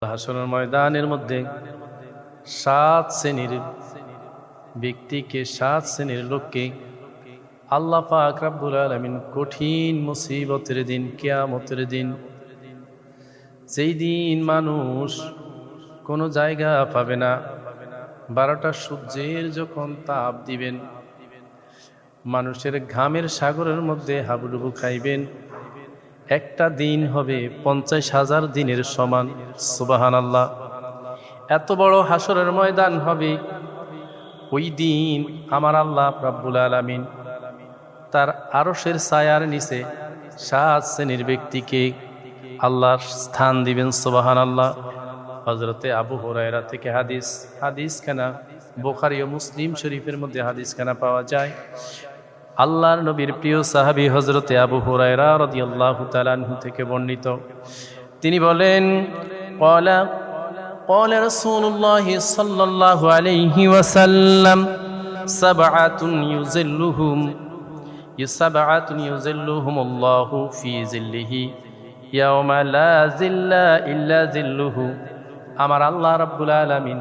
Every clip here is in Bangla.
হাসরের ময়দানের মধ্যে 7 শ্রেণীর ব্যক্তিকে, 7 শ্রেণীর লোককে আল্লাহ পাক রব্বুল আলামিন কঠিন মুসিবতের দিন, কিয়ামতের দিন, যেই দিন মানুষ কোনো জায়গা পাবে না, 12টা সূর্যের যখন তাপ দিবেন, মানুষের ঘামের সাগরের মধ্যে হাবুডুবু খাইবেন, একটা দিন হবে 50,000 দিনের সমান। সুবহানাল্লাহ। এত বড় হাসরের ময়দান হবে। ওই দিন আমার আল্লাহ রাব্বুল আলামিন তার আরশের ছায়ার নিচে 7 শ্রেণীর ব্যক্তিকে আল্লাহর স্থান দিবেন। সুবহানাল্লাহ। হযরতে আবু হুরায়রা থেকে হাদিস খানা বুখারী ও মুসলিম শরীফের মধ্যে হাদিস খানা পাওয়া যায়। আল্লাহর নবীর প্রিয় সাহাবী হযরতে আবু হুরায়রা রাদিয়াল্লাহু তাআলা আনহু থেকে বর্ণিত, তিনি বলেন, قال رسول الله صلى الله عليه وسلم سبعة يظلهم الله في ظله يوم لا ظل إلا ظله। আমার আল্লাহ রাব্বুল আলামিন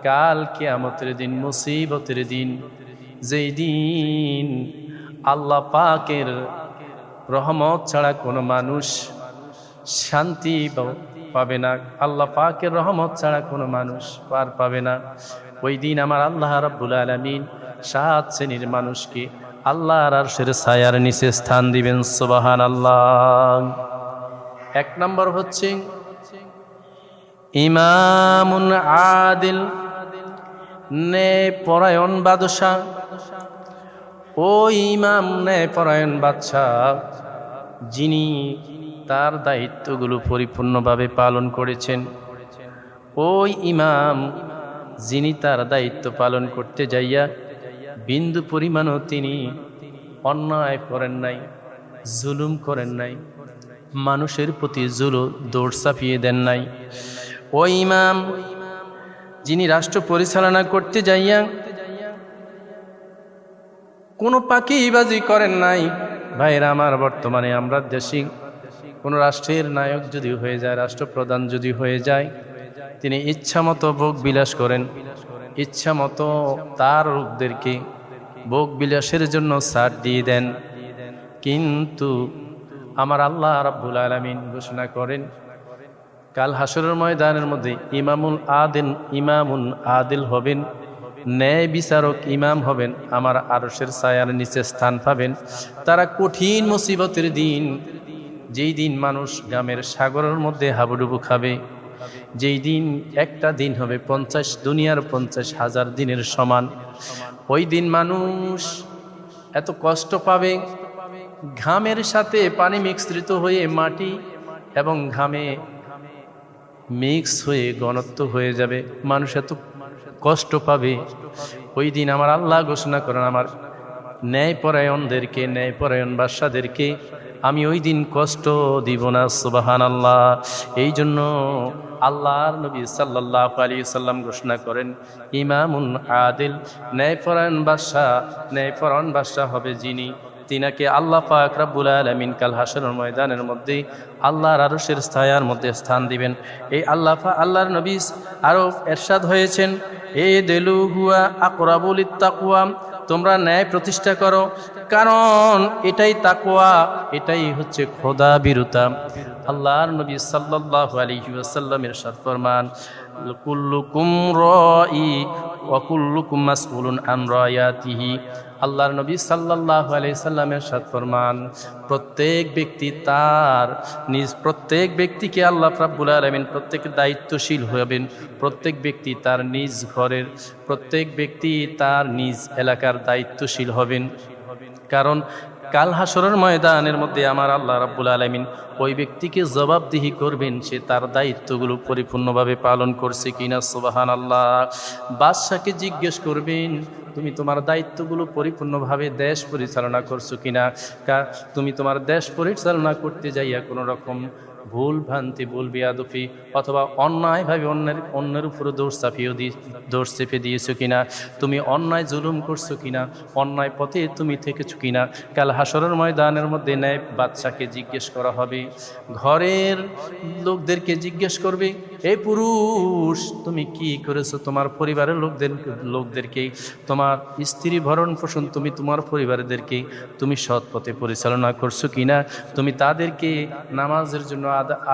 কাল কিয়ামতের দিন, মুসিবতের দিন, যেই দিন আল্লাহ পাকের রহমত ছাড়া কোনো মানুষ শান্তি পাবে না, আল্লাহ পাকের রহমত ছাড়া কোনো মানুষ পার পাবে না, ওই দিন আমার আল্লাহ রাব্বুল আলামিন 7 শ্রেণীর মানুষকে আল্লাহর আরশের ছায়ার নিচে স্থান দিবেন। সুবহানাল্লাহ। 1 নম্বর হচ্ছে ইমামুন আদিল, ন্যায়পরায়ণ বাদশা। ওই ইমাম ন্যায়পরায়ণ বাদশাহ যিনি তার দায়িত্বগুলো পরিপূর্ণভাবে পালন করেছেন, ওই ইমাম যিনি তার দায়িত্ব পালন করতে যাইয়া বিন্দু পরিমাণও তিনি অন্যায় করেন নাই, জুলুম করেন নাই, মানুষের প্রতি দৌড় চাপিয়ে দেন নাই। ওই ইমাম যিনি রাষ্ট্র পরিচালনা করতে যাইয়া কোনো পাকিবাজি করেন নাই। ভাইরা আমার, বর্তমানে আমরা দেশে কোনো রাষ্ট্রের নায়ক যদি হয়ে যায়, রাষ্ট্রপ্রধান যদি হয়ে যায়, তিনি ইচ্ছা মতো ভোগ বিলাস করেন, ইচ্ছা মতো তার লোকদেরকে ভোগ বিলাসের জন্য ছাড় দিয়ে দেন। কিন্তু আমার আল্লাহ রাব্বুল আলামিন ঘোষণা করেন, কাল হাসরের ময়দানের মধ্যে ইমামুন আদিল হবেন, ন্যায় বিচারক ইমাম হবেন, আমার আরশের ছায়ার নিচে স্থান পাবেন। তারা কঠিন মুসিবতের দিন, যেই দিন মানুষ গ্রামের সাগরের মধ্যে হাবুডুবু খাবে, যেই দিন একটা দিন হবে দুনিয়ার 50,000 দিনের সমান। ওই দিন মানুষ এত কষ্ট পাবে, ঘামের সাথে পানি মিশ্রিত হয়ে মাটি এবং ঘামে মিক্স হয়ে ঘনত্ব হয়ে যাবে, মানুষ এত কষ্ট পাবে। ওই দিন আমার আল্লাহ ঘোষণা করেন, আমার ন্যায়পরায়ণদেরকে, ন্যায়পরায়ণ বাদশাদেরকে আমি ওই দিন কষ্ট দিব না। সুবহানাল্লাহ। এই জন্য আল্লাহর নবী সাল্লাল্লাহু আলাইহি সাল্লাম ঘোষণা করেন, ইমামুন আদিল, ন্যায়পরায়ণ বাদশা হবে যিনি, তিনাকে আল্লাহ পাক রব্বুল আলামিন কাল হাসরের ময়দানের মধ্যে আল্লাহর আরশের ছায়ার মধ্যে স্থান দিবেন। এই আল্লাহর নবী আরো ইরশাদ হয়েছেন, এ দেলু হুয়া আকরাবুল তাকওয়া, তোমরা ন্যায় প্রতিষ্ঠা করো, কারণ এটাই তাকওয়া, এটাই হচ্ছে খোদা বিরুতা। আল্লাহর নবী সাল্লাল্লাহু আলাইহি ওয়াসাল্লাম ইরশাদ ফরমান, কুল্লুকুম রাই ওয়া কুল্লুকুম মাসউলুন আন রায়াতিহি। আল্লাহর নবী সাল্লাল্লাহু আলাইহি সাল্লামের ইরশাদ ফরমান, প্রত্যেক ব্যক্তিকে আল্লাহ রাব্বুল আলামিন প্রত্যেক দায়িত্বশীল হবেন। প্রত্যেক ব্যক্তি তার নিজ ঘরের, প্রত্যেক ব্যক্তি তার নিজ এলাকার দায়িত্বশীল হবেন। কারণ কাল হাসরের ময়দানের মধ্যে আমার আল্লাহ রাব্বুল আলামিন ওই ব্যক্তিকে জবাবদিহি করবেন, সে তার দায়িত্বগুলো পরিপূর্ণভাবে পালন করছে কিনা। সুবহানাল্লাহ। বাদশাকে জিজ্ঞেস করবেন, তুমি তোমার দায়িত্বগুলো পরিপূর্ণভাবে দেশ পরিচালনা করছো কিনা। তুমি তোমার দেশ পরিচালনা করতে যাইয়া কোনো রকম ভুল ভ্রান্তি, ভুল বেয়াদফি অথবা অন্যায়ভাবে অন্যের উপরে দোষ চেপে দিয়েছো কিনা, তুমি অন্যায় জুলুম করছো কিনা, অন্যায় পথে তুমি থেকেছো কিনা। কাল হাসরের ময়দানের মধ্যে ন্যায় বাদশাকে জিজ্ঞেস করা হবে, ঘরের লোকদেরকে জিজ্ঞেস করবে, এই পুরুষ তুমি কি করেছো? তোমার পরিবারের লোকদেরকে, তোমার স্ত্রী ভরণ পোষণ, তুমি তোমার পরিবারদেরকে তুমি সৎ পথে পরিচালনা করছো কিনা? তুমি তাদেরকে নামাজের জন্য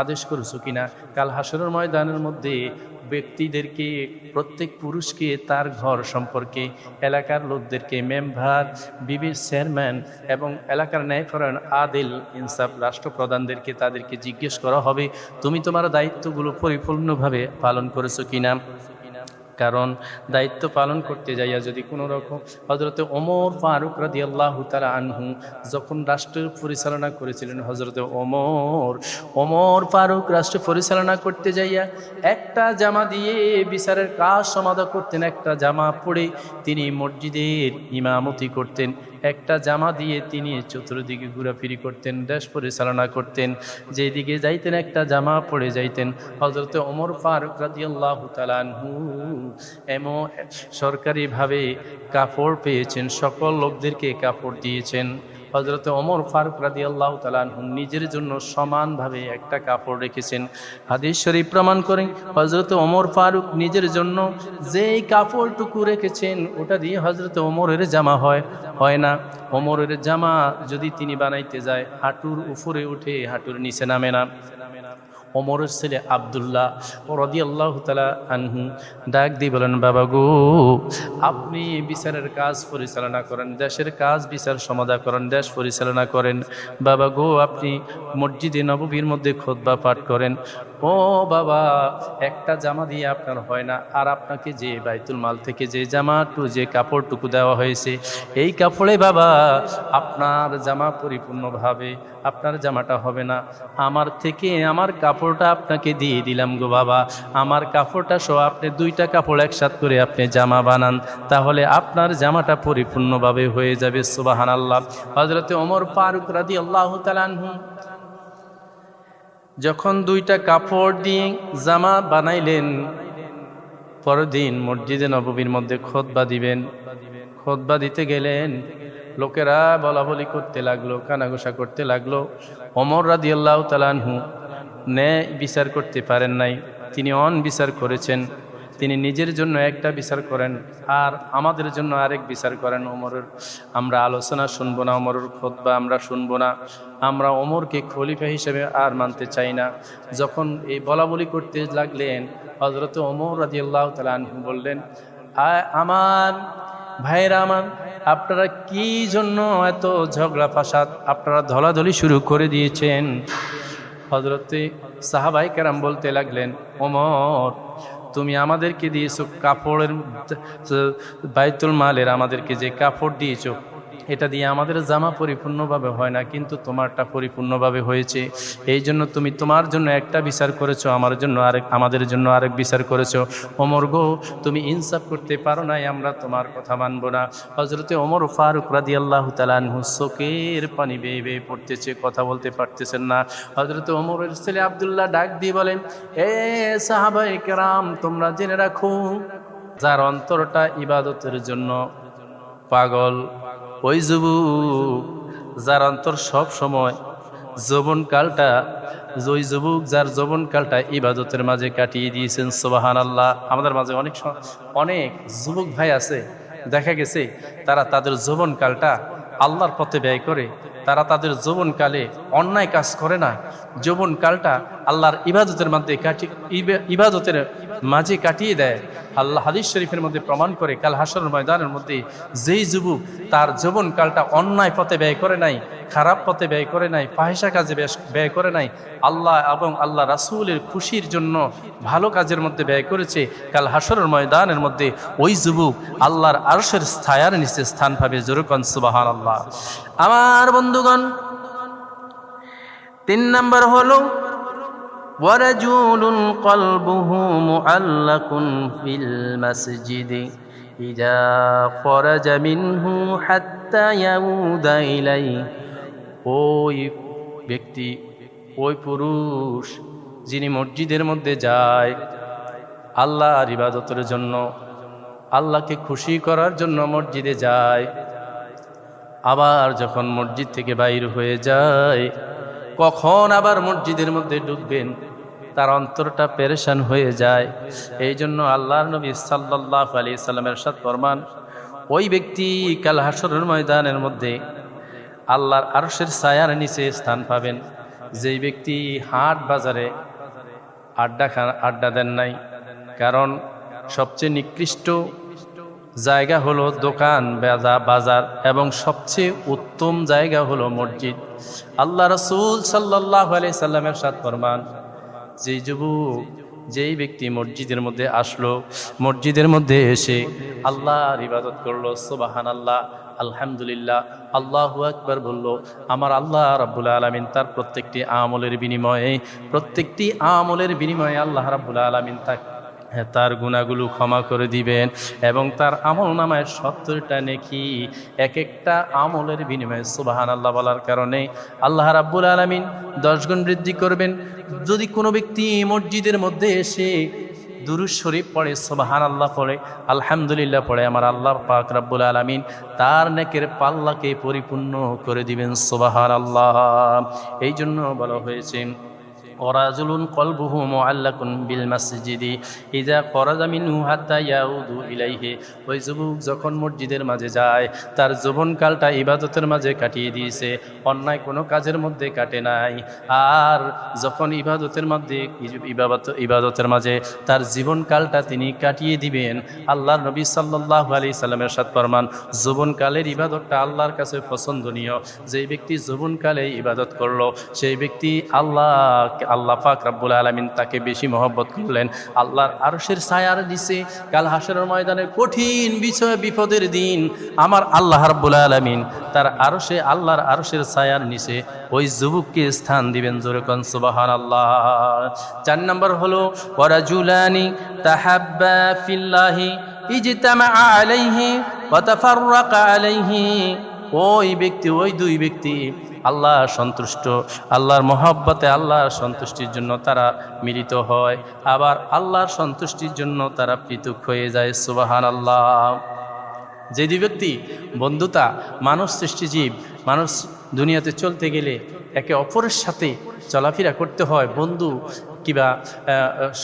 আদেশ করছো কিনা? কাল হাসরের ময়দানের মধ্যে ব্যক্তিদেরকে, প্রত্যেক পুরুষকে তার ঘর সম্পর্কে, এলাকার লোকদেরকে, মেম্বার, বিবির চেয়ারম্যান এবং এলাকার ন্যায়পরায়ণ আদিল ইনসাফ রাষ্ট্রপ্রধানদেরকে তাদেরকে জিজ্ঞেস করা হবে তুমি তোমার দায়িত্বগুলো পরিপূর্ণভাবে পালন করেছো কিনা। কারণ দায়িত্ব পালন করতে যাইয়া যদি কোনো রকম, হযরতে ওমর ফারুক রাদিয়াল্লাহু তাআলা আনহু যখন রাষ্ট্র পরিচালনা করেছিলেন, হযরতে ওমর ফারুক রাষ্ট্র পরিচালনা করতে যাইয়া একটা জামা দিয়ে বিচারের কাজ সমাধা করতেন, একটা জামা পরে তিনি মসজিদের ইমামতি করতেন, একটা জামা দিয়ে তিনি চতুর্দিকে ঘোরাফিরি করতেন, দেশ পরিচালনা করতেন, যেদিকে যাইতেন একটা জামা পরে যাইতেন। হযরত ওমর ফারুক রাদিয়াল্লাহু তাআলা আনহু এমন সরকারিভাবে কাপড় পেয়েছেন, সকল লোকদেরকে কাপড় দিয়েছেন। হযরত ওমর ফারুক রাদিয়াল্লাহু তাআলা আনহু নিজের জন্য সমানভাবে একটা কাপড় রেখেছেন। হাদিস শরীফ প্রমাণ করে হযরত ওমর ফারুক নিজের জন্য যেই কাপড়টুকু রেখেছেন ওটা দিয়ে হযরত ওমরের জামা হয় না। ওমরের জামা যদি তিনি বানাইতে যায় হাঁটুর উপরে উঠে হাঁটুর নিচে নামে না। ওমরের ছেলে আব্দুল্লাহ রাদিয়াল্লাহু তাআলা আনহু ডাক দিয়ে বলেন, বাবা গো, আপনি বিচারের কাজ পরিচালনা করেন, দেশের কাজ বিচার সমাধান করেন, দেশ পরিচালনা করেন। বাবা গো, আপনি মসজিদে নববীর মধ্যে খুতবা পাঠ করেন। ও বাবা, একটা জামা দিয়ে আপনার হয় না, আর আপনাকে যে বাইতুল মাল থেকে যে যে কাপড়টুকু দেওয়া হয়েছে, এই কাপড়ে বাবা আপনার জামা পরিপূর্ণভাবে আপনার জামাটা হবে না। আমার থেকে আমার কাপড়টা আপনাকে দিয়ে দিলাম গো বাবা, আমার কাপড়টা সহ আপনি দুইটা কাপড় একসাথে করে আপনি জামা বানান, তাহলে আপনার জামাটা পরিপূর্ণভাবে হয়ে যাবে। সুবহানাল্লাহ। হযরতে ওমর ফারুক রাদিয়াল্লাহু তাআলা আনহু যখন দুইটা কাপড় দিয়ে জামা বানাইলেন, পরদিন মসজিদে নববীর মধ্যে খুতবা দিবেন। খুতবা দিতে গেলেন, লোকেরা বলাবলি করতে লাগলো, কানাঘুষা করতে লাগলো। ওমর রাদিয়াল্লাহু তাআলা আনহু ন্যায় বিচার করতে পারেন নাই, তিনি বিচার করেছেন। তিনি নিজের জন্য একটা বিচার করেন আর আমাদের জন্য আরেক বিচার করেন। ওমরের আমরা আলোচনা শুনবো না, ওমরের খুতবা আমরা শুনবো না, আমরা ওমরকে খলিফা হিসেবে আর মানতে চাই না। যখন এই বলাবলি করতে লাগলেন, হযরত ওমর রাদিয়াল্লাহু তাআলা আনহু বললেন, আমার ভাইরা আমার, আপনারা কি জন্য এত ঝগড়া ফাসাদ, আপনারা ধলাধলি শুরু করে দিয়েছেন? হযরতে সাহাবায়ে কেরাম বলতে লাগলেন, ওমর, তুমি আমাদেরকে দিয়েছো কাপড়ের, বাইতুল মালের আমাদেরকে যে কাপড় দিয়েছো, এটা দিয়ে আমাদের জামা পরিপূর্ণভাবে হয় না, কিন্তু তোমারটা পরিপূর্ণভাবে হয়েছে। এই জন্য তুমি তোমার জন্য একটা বিচার করেছো, আমাদের জন্য আরেক বিচার করেছো। ওমর গো, তুমি ইনসাফ করতে পারো নাই, আমরা তোমার কথা মানব না। হযরতে ওমর ফারুক রাদিয়াল্লাহু তাআলা আনহু চোখের পানি বেয়ে বেয়ে পড়তেছে, কথা বলতে পারতেছেন না। হযরতে ওমরের ছেলে আব্দুল্লাহ ডাক দিয়ে বলেন, এ সাহাবায়ে কেরাম, তোমরা জেনে রাখো, যার অন্তরটা ইবাদতের জন্য পাগল, ওই যুবক যার অন্তর সব সময় যৌবনকালটা, ওই যুবক যার যৌবনকালটা ইবাদতের মাঝে কাটিয়ে দিয়েছেন। সুবহানাল্লাহ। আমাদের মাঝে অনেক যুবক ভাই আছে, দেখা গেছে তারা তাদের যৌবনকালটা আল্লাহর পথে ব্যয় করে, তারা তাদের যৌবনকালে অন্যায় কাজ করে না, যৌবনকালটা আল্লাহর ইবাদতের মাঝে কাটিয়ে দেয়। আল্লাহ হাদিস শরীফের মধ্যে প্রমাণ করে, কাল হাসরের ময়দানের মধ্যে যেই যুবক তার যৌবনকালটা অন্যায় পথে ব্যয় করে নাই, খারাপ পথে ব্যয় করে নাই, ফাহিশা কাজে ব্যয় করে নাই, আল্লাহ এবং আল্লাহ রাসূলের খুশির জন্য ভালো কাজের মধ্যে ব্যয় করেছে, কাল হাসরের ময়দানের মধ্যে ওই যুবক আল্লাহর আরশের ছায়ার নিচে স্থান পাবে। জোরে কোন সুবহানাল্লাহ। আমার বন্ধুগণ, 3 নম্বর হলো ওয়ারাজুলুন কলবুহু মুআল্লাকুন ফিল মাসজিদি ইযা খরাজা মিনহু হাত্তা ইয়াউদা ইলাইহি। ওই ব্যক্তি, ওই পুরুষ যিনি মসজিদের মধ্যে যায় আল্লাহর ইবাদতের জন্য, আল্লাহকে খুশি করার জন্য মসজিদে যায়, আবার যখন মসজিদ থেকে বাইর হয়ে যায়, কখন আবার মসজিদের মধ্যে ঢুকবেন তার অন্তরটা পেরেশান হয়ে যায়। এই জন্য আল্লাহর নবী সাল্লাল্লাহু আলাইহি সাল্লামের ইরশাদ ফরমান, ওই ব্যক্তি কাল হাসরের ময়দানের মধ্যে আল্লাহর আরশের ছায়ার নিচে স্থান পাবেন, যেই ব্যক্তি হাট বাজারে আড্ডা দেন নাই। কারণ সবচেয়ে নিকৃষ্ট জায়গা হলো দোকান বাজার এবং সবচেয়ে উত্তম জায়গা হলো মসজিদ। আল্লাহ রাসূল সাল্লাল্লাহু আলাইহি সাল্লামের ইরশাদ ফরমান, যেই যুবক যেই ব্যক্তি মসজিদের মধ্যে আসলো, মসজিদের মধ্যে এসে আল্লাহর ইবাদত করলো, সুবহানাল্লাহ, আলহামদুলিল্লাহ, আল্লাহু আকবার বলল, আমার আল্লাহ রাব্বুল আলামিন তার প্রত্যেকটি আমলের বিনিময়ে আল্লাহ রাব্বুল আলামিন তার গুনাহগুলো ক্ষমা করে দিবেন এবং তার আমল নামায় 70টা নেকি এক একটা আমলের বিনিময়ে সুবহানাল্লাহ বলার কারণে আল্লাহ রাব্বুল আলামিন 10 গুণ বৃদ্ধি করবেন। যদি কোনো ব্যক্তি মসজিদের মধ্যে এসে দুরূদ শরীফ পড়ে, সুবহানাল্লাহ পড়ে, আলহামদুলিল্লাহ পড়ে, আমার আল্লাহ পাক রব্বুল আলামিন তার নেকের পাল্লাকে পরিপূর্ণ করে দিবেন, সুবহানাল্লাহ। এই জন্য বলা হয়েছে, ওয়ারাজুলুন কলবুহু মুআল্লাকুন বিল মাসজিদি ইযা খরাজা মিনহু হাত্তা ইয়াউদু ইলাইহি। ওই যুবক যখন মসজিদের মাঝে যায়, তার যৌবনকালটা ইবাদতের মাঝে কাটিয়ে দিয়েছে, অন্যায় কোনো কাজের মধ্যে কাটে নাই। আর যখন ইবাদতের মাঝে তার জীবনকালটা তিনি কাটিয়ে দিবেন, আল্লাহর নবী সাল্লাল্লাহু আলাইহি সাল্লামের ইরশাদ ফরমান, যৌবনকালের ইবাদতটা আল্লাহর কাছে পছন্দনীয়। যেই ব্যক্তি যৌবনকালে ইবাদত করলো, সেই ব্যক্তি আল্লাহ পাক রব্বুল আলামিন তাকে বেশি মহব্বত করলেন। আল্লাহর আরশের ছায়ার নিচে কাল হাসরের ময়দানে কঠিন বিষয় বিপদের দিন আমার আল্লাহ রব্বুল আলামিন তার আল্লাহর আরশের ছায়ার নিচে ওই যুবককে স্থান দিবেন। জোরে কোন সুবহানাল্লাহ। 4 নম্বর হলো ওয়ারাজুলানি তাহাব্বা ফিল্লাহি ইজতামা আলাইহি ওয়া তাফাররাকা আলাইহি। ওই দুই ব্যক্তি আল্লাহ সন্তুষ্ট, আল্লাহর মহব্বতে, আল্লাহর সন্তুষ্টির জন্য তারা মিলিত হয়, আবার আল্লাহর সন্তুষ্টির জন্য তারা পৃথক হয়ে যায়, সুবহানাল্লাহ। যে দুই ব্যক্তি বন্ধুতা, মানুষ সৃষ্টি জীব, মানুষ দুনিয়াতে চলতে গেলে একে অপরের সাথে চলাফেরা করতে হয়, বন্ধু কিবা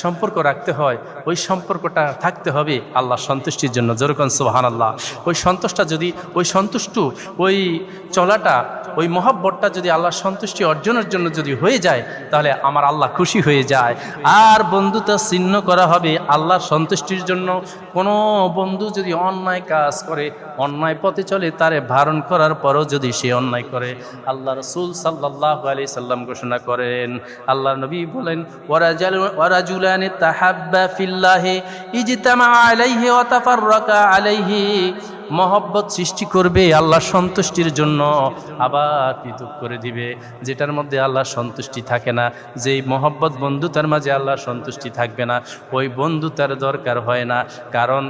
সম্পর্ক রাখতে হয়, ওই সম্পর্কটা থাকতে হবে আল্লাহর সন্তুষ্টির জন্য। যেরকম সুবহানাল্লাহ। ওই চলাটা, ওই মহব্বতটা যদি আল্লাহর সন্তুষ্টি অর্জনের জন্য যদি হয়ে যায়, তাহলে আমার আল্লাহ খুশি হয়ে যায়। আর বন্ধুতা ছিন্ন করা হবে আল্লাহর সন্তুষ্টির জন্য। কোনো বন্ধু যদি অন্যায় কাজ করে, অন্যায় পথে চলে, তারে বারণ করার পরও যদি সে অন্যায় করে, আল্লাহ রাসূল সাল্লাল্লাহু আলাইহি সাল্লাম ঘোষণা করেন, আল্লাহর নবী বলেন, ওয়ারাজুলানি তাহাব্বা ফিল্লাহি ইজতামা আলাইহি ওয়া তাফাররাকা আলাইহি। মহব্বত সৃষ্টি করবে আল্লাহর সন্তুষ্টির জন্য, আবার পৃথক করে দিবে যেটার মধ্যে আল্লাহর সন্তুষ্টি থাকে না। যেই মহব্বত বন্ধুতার মাঝে আল্লাহর সন্তুষ্টি থাকবে না, ওই বন্ধুতার দরকার হয় না। কারণ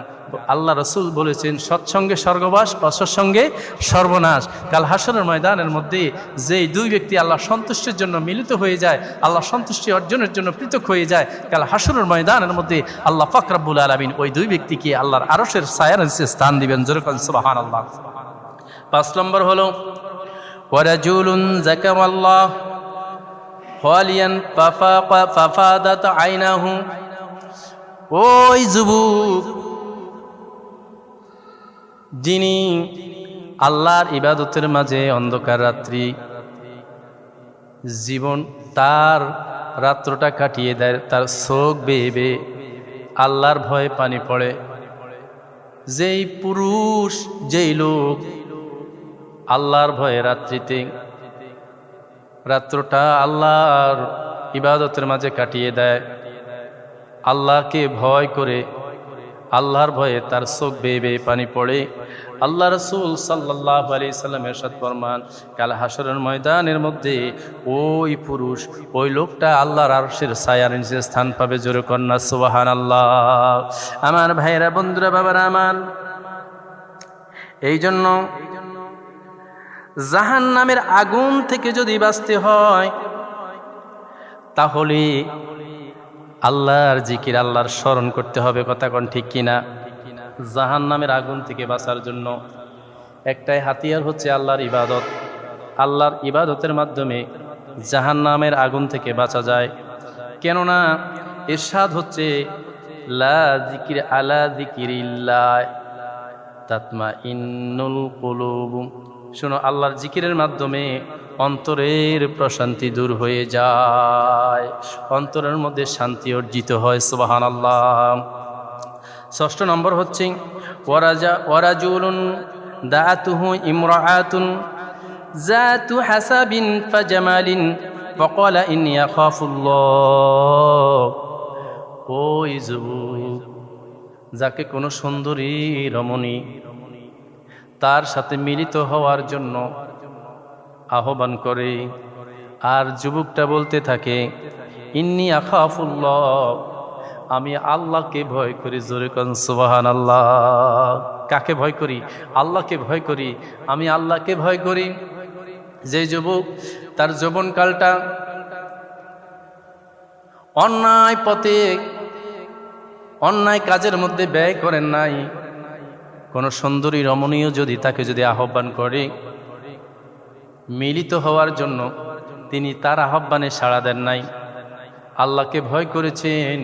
আল্লাহ রাসূল বলেছেন, সৎসঙ্গে স্বর্গবাস, অসৎসঙ্গে সর্বনাশ। কাল হাসরের ময়দানের মধ্যে যেই দুই ব্যক্তি আল্লাহর সন্তুষ্টির জন্য মিলিত হয়ে যায়, আল্লাহর সন্তুষ্টি অর্জনের জন্য পৃথক হয়ে যায়, কাল হাসরের ময়দানের মধ্যে আল্লাহ পাক রব্বুল আলামিন ওই দুই ব্যক্তিকে আল্লাহর আরশের ছায়ার নিচে স্থান দিবেন। যেরকম সুবহানাল্লাহ। 5 নম্বর হলো ওয়ারাজুলুন যাকারাল্লাহ খালিয়ান ফাফাদাত আইনাহু। ওই যুবক যিনি আল্লাহর ইবাদতের মাঝে অন্ধকার রাত্রি জীবন, তার রাত্রটা কাটিয়ে দেয়, তার চোখ বেয়ে বেয়ে আল্লাহর ভয়ে পানি পড়ে। যেই পুরুষ, যেই লোক আল্লাহর ভয়ে রাত্রটা আল্লাহর ইবাদতের মাঝে কাটিয়ে দেয়, আল্লাহকে ভয় করে, আল্লাহর ভয়ে তার চোখ বেয়ে বেয়ে পানি পড়ে, আল্লাহ রাসূল সাল্লাল্লাহু আলাইহি সাল্লাম ইরশাদ ফরমান, কাল হাসরের ময়দানের মধ্যে ওই পুরুষ, ওই লোকটা আল্লাহর আরশের ছায়ার নিচে স্থান পাবে। জোরে কন্যা সুবহানাল্লাহ। আমার ভাইরা, বন্ধুরা, বাবারা আমার, এই জন্য জাহান্নামের আগুন থেকে যদি বাঁচতে হয়, তাহলে আল্লাহর জিকির, আল্লাহর স্মরণ করতে হবে। কথা কোন ঠিক কিনা? জাহান্নামের আগুন থেকে বাঁচার জন্য একটাই হাতিয়ার হচ্ছে আল্লাহর ইবাদত। আল্লাহর ইবাদতের মাধ্যমে জাহান্নামের আগুন থেকে বাঁচা যায়। কেননা ইরশাদ হচ্ছে লা যিকির আলা যিকিরিল্লাহ তাতমাইন্নুল কুলুব। শোনো, আল্লাহর জিকিরের মাধ্যমে অন্তরের প্রশান্তি দূর হয়ে যায়, অন্তরের মধ্যে শান্তি অর্জিত হয়। সুবহানাল্লাহ। ৬ষ্ঠ নম্বর হচ্ছে ওয়ারাজুলুন দাআতুহু ইমরাআতুন যাতু হাসাবিন ফাজামালিন ফাকালা ইন্নী আখাফুল্লাহ। ওই যুবক যাকে কোনো সুন্দরী রমণী তার সাথে মিলিত হওয়ার জন্য আহ্বান করে, আর যুবকটা বলতে থাকে ইন্নী আখাফুল্লাহ, আমি আল্লাহকে ভয় করি। জোরে কোন সুবহানাল্লাহ। কাকে ভয় করি? আল্লাহকে ভয় করি, আমি আল্লাহকে ভয় করি। যে যুবক তার যৌবনকালটা অন্যায় পথে অন্যায় কাজের মধ্যে ব্যয় করেন নাই, কোন সুন্দরী রমণীও যদি তাকে যদি আহ্বান করে মিলিত হওয়ার জন্য, তিনি তার আহ্বানে সাড়া দেন নাই, আল্লাহকে ভয় করেছেন,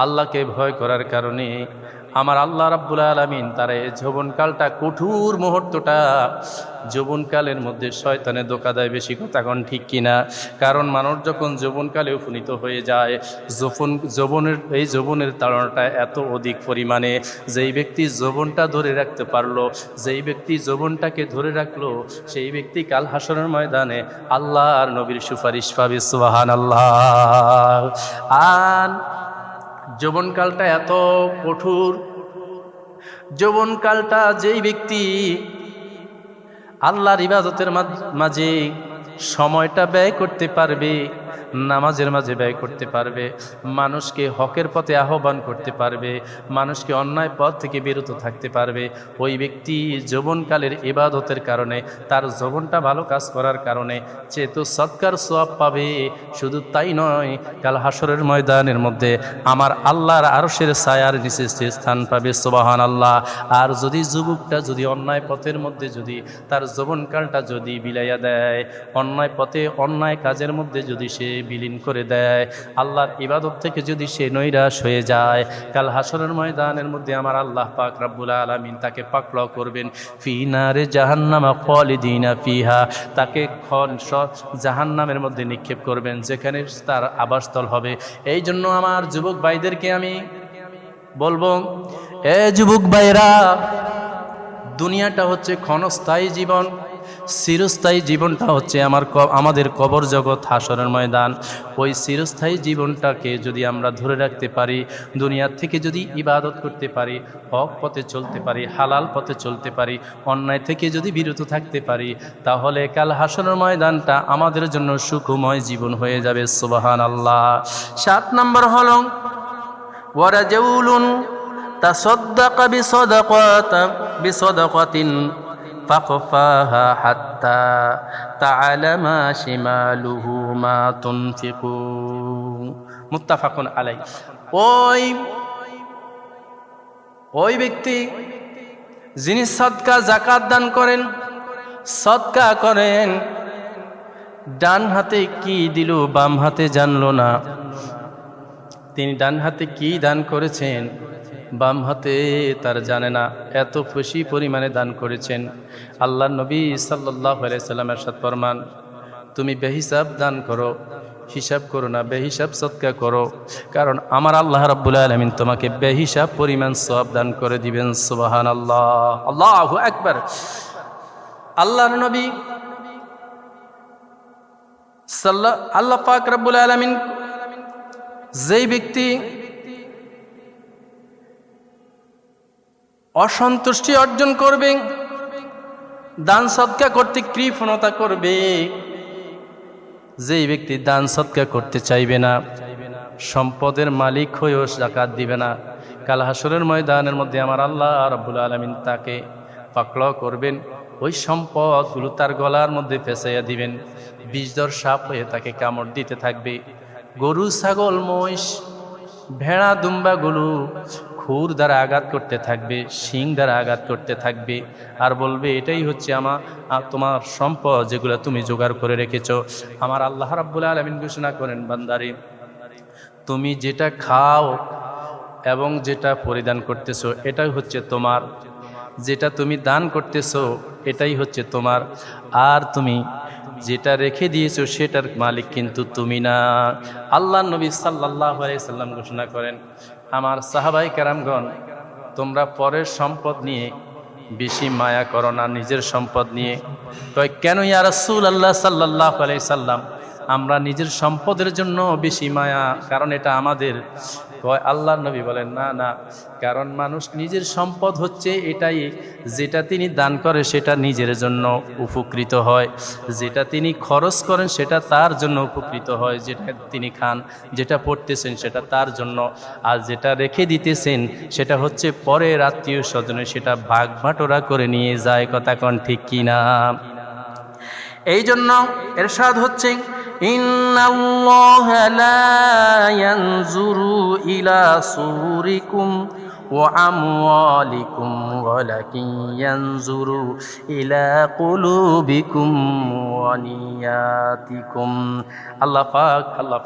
আল্লাহকে ভয় করার কারণে আমার আল্লাহ রাব্বুল আলামিন তার এই যৌবনকালটা, কঠোর মুহূর্তটা, যৌবনকালের মধ্যে শয়তানে ধোঁকা দেয়। বেশি কথা কোন ঠিক কিনা? কারণ মানুষ যখন যৌবনকালে উপনীত হয়ে যায়, এই যৌবনের তাড়নাটা এত অধিক পরিমাণে, যেই ব্যক্তি যৌবনটা ধরে রাখতে পারলো, যেই ব্যক্তি যৌবনটাকে ধরে রাখলো, সেই ব্যক্তি কাল হাসরের ময়দানে আল্লাহ আর নবীর সুপারিশ পাবে। সুবহানাল্লাহ। আর যৌবনকালটা এত কঠোর, যৌবনকালটা যেই ব্যক্তি আল্লাহর ইবাদতের মাঝে সময়টা ব্যয় করতে পারবে, নামাজের মাঝে ব্যয় করতে পারবে, মানুষকে হকের পথে আহ্বান করতে পারবে, মানুষকে অন্যায় পথ থেকে বিরত থাকতে পারবে, ওই ব্যক্তি যৌবনকালের ইবাদতের কারণে, তার যৌবনটা ভালো কাজ করার কারণে চেতো সৎকার সওয়াব পাবে। শুধু তাই নয়, কাল হাসরের ময়দানের মধ্যে আমার আল্লাহর আরশের ছায়ার নিচে সে স্থান পাবে। সুবহানাল্লাহ। আর যদি যুবকটা যদি অন্যায় পথের মধ্যে যদি তার যৌবনকালটা যদি বিলাইয়া দেয়, অন্যায় পথে অন্যায় কাজের মধ্যে যদি সে বিলীন করে দেয়, আল্লাহর ইবাদত থেকে যদি সে নৈরাশ হয়ে যায়, কাল হাসরের ময়দানের মধ্যে আমার আল্লাহ পাক রব্বুল আলামিন তাকে পাকড়াও করবেন। ফি নারে জাহান্নামা খালিদিনা ফিহা, তাকে জাহান্নামের মধ্যে নিক্ষেপ করবেন, যেখানে তার আবাসস্থল হবে। এই জন্য আমার যুবক ভাইদেরকে আমি বলবো, এ যুবক ভাইরা, দুনিয়াটা হচ্ছে ক্ষণস্থায়ী জীবন, চিরস্থায়ী জীবনটা হচ্ছে আমাদের কবর জগৎ, হাসরের ময়দান। ওই চিরস্থায়ী জীবনটাকে যদি আমরা ধরে রাখতে পারি, দুনিয়ার থেকে যদি ইবাদত করতে পারি, হক পথে চলতে পারি, হালাল পথে চলতে পারি, অন্যায় থেকে যদি বিরত থাকতে পারি, তাহলে কাল হাসরের ময়দানটা আমাদের জন্য সুখময় জীবন হয়ে যাবে। সুবহানাল্লাহ। 7 নম্বর হলো ওয়ারাজুলুন তাসাদদাকা বিসাদাকাতিন ফাকফাহা হাত্তা তা'লামা শিমালুহু মা তুনফিকু। মুত্তাফাকুন আলাইহি। ওই ব্যক্তি যিনি সদকা যাকাত দান করেন, সদকা করেন, ডান হাতে কি দিল বাম হাতে জানলো না, তিনি ডান হাতে কি দান করেছেন বাম হাতে তার জানে না, এত খুশি পরিমাণে দান করেছেন। আল্লাহর নবী সাল্লাল্লাহু আলাইহি সাল্লাম ইরশাদ ফরমান, তুমি বেহিসাব দান করো, হিসাব করো না, বেহিসাব সদকা করো, কারণ আমার আল্লাহ রাব্বুল আলামিন তোমাকে বেহিসাব পরিমাণ সওয়াব দান করে দিবেন। সুবহানাল্লাহ। আল্লাহু আকবার। আল্লাহর নবী আল্লাহ পাক রাব্বুল আলামিন যেই ব্যক্তি অসন্তুষ্টি অর্জন করবে, দান সদকা করতে কৃপণতা করবে, যেই ব্যক্তি দান সদকা করতে চাইবে না, সম্পদের মালিক হয়েও যাকাত দিবে না, কাল হাসরের ময়দানের মধ্যে আমার আল্লাহ রাব্বুল আলামিন তাকে পাকড়াও করবেন, ওই সম্পদগুলো তার গলার মধ্যে ফেসাইয়া দিবেন, বিষধর সাপ হয়ে তাকে কামড় দিতে থাকবে। গরু, ছাগল, মহিষ, ভেড়া, দুম্বাগুলো খুর দ্বারা আঘাত করতে থাকবে, শিং দ্বারা আঘাত করতে থাকবে, আর বলবে এটাই হচ্ছে তোমার সম্পদ, যেগুলো তুমি জোগাড় করে রেখেছো। আমার আল্লাহ রাব্বুল আলামিন ঘোষণা করেন, বান্দারে তুমি যেটা খাও এবং যেটা পরিধান করতেছো এটাই হচ্ছে তোমার, যেটা তুমি দান করতেছো এটাই হচ্ছে তোমার, আর তুমি যেটা রেখে দিয়েছো সেটার মালিক কিন্তু তুমি না। আল্লাহ নবী সাল্লাল্লাহু আলাইহি সাল্লাম ঘোষণা করেন, আমার সাহাবায়ে কেরামগণ, তোমরা পরের সম্পদ নিয়ে বেশি মায়া করো না নিজের সম্পদ নিয়ে। কয় কেন ইয়া রাসূলুল্লাহ সাল্লাল্লাহু আলাইহি সাল্লাম, আমরা নিজের সম্পদের জন্য বেশি মায়া, কারণ এটা আমাদের। কয় আল্লাহর নবী বলেন, না না, কারণ মানুষ নিজের সম্পদ হচ্ছে এটাই, যেটা তিনি দান করে সেটা নিজের জন্য উপকৃত হয়, যেটা তিনি খরচ করেন সেটা তার জন্য উপকৃত হয়, যেটা তিনি খান, যেটা পড়তেছেন সেটা তার জন্য, আর যেটা রেখে দিতেছেন সেটা হচ্ছে পরের আত্মীয় স্বজনে সেটা ভাগ বাটোরা করে নিয়ে যায়। কথা কোন ঠিক কিনা? এই জন্য ইরশাদ হচ্ছে, ইন্নাল্লাহা লা ইয়ানজুরু ইলা সুরিকুম ওয়া আমওয়ালিকুম ওয়ালাকিন ইয়ানজুরু ইলা কুলুবিকুম ওয়া নিয়াতিকুম। আল্লাহ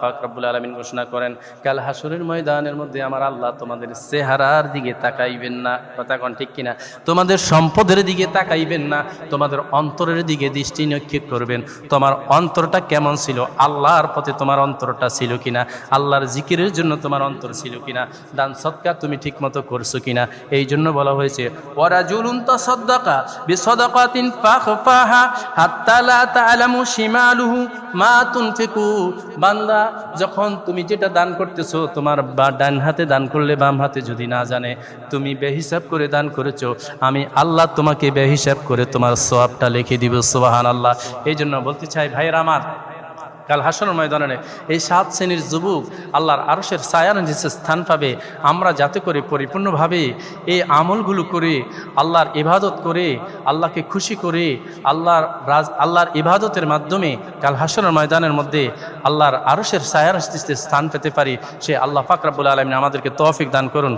পাক রব্বুল আলামিন ঘোষণা করেন, কাল হাসরের ময়দানের মধ্যে আমার আল্লাহ তোমাদের চেহারার দিকে তাকাইবেন না। কথা কোন ঠিক কিনা? তোমাদের সম্পদের দিকে তাকাইবেন না, তোমাদের অন্তরের দিকে দৃষ্টি নিক্ষেপ করবেন। তোমার অন্তরটা কেমন ছিল, আল্লাহর পথে তোমার অন্তরটা ছিল কিনা, আল্লাহর জিকিরের জন্য তোমার অন্তর ছিল কিনা, দান সদকা তুমি ঠিক মতো করছো কিনা। এই জন্য বলা হয়েছে, ওয়ারাজুলুন তাসাদদাকা বিসাদাকাতিন ফাখফাহা হাত্তা লা তা'লামু শিমালুহু মা তুনফিকু। বান্দা, যখন তুমি যেটা দান করতেছো, তোমার ডান হাতে দান করলে বাম হাতে যদি না জানে, তুমি বেহিসাব করে দান করেছো, আমি আল্লাহ তোমাকে বেহিসাব করে তোমার সওয়াবটা লিখে দিব। সুবহানাল্লাহ। এই জন্য বলতে চাই ভাইয়েরা আমার, কাল হাসরের ময়দানে এই 7 শ্রেণীর যুবক আল্লাহর আরশের ছায়ার নিচে স্থান পাবে। আমরা যাতে করে পরিপূর্ণভাবে এই আমলগুলো করে, আল্লাহর ইবাদত করে, আল্লাহকে খুশি করে, আল্লাহর ইবাদতের মাধ্যমে কাল হাসরের ময়দানের মধ্যে আল্লাহর আরশের ছায়ার নিচে স্থান পেতে পারি। সে আল্লাহ পাক রব্বুল আলামিন আমাদেরকে তৌফিক দান করুন।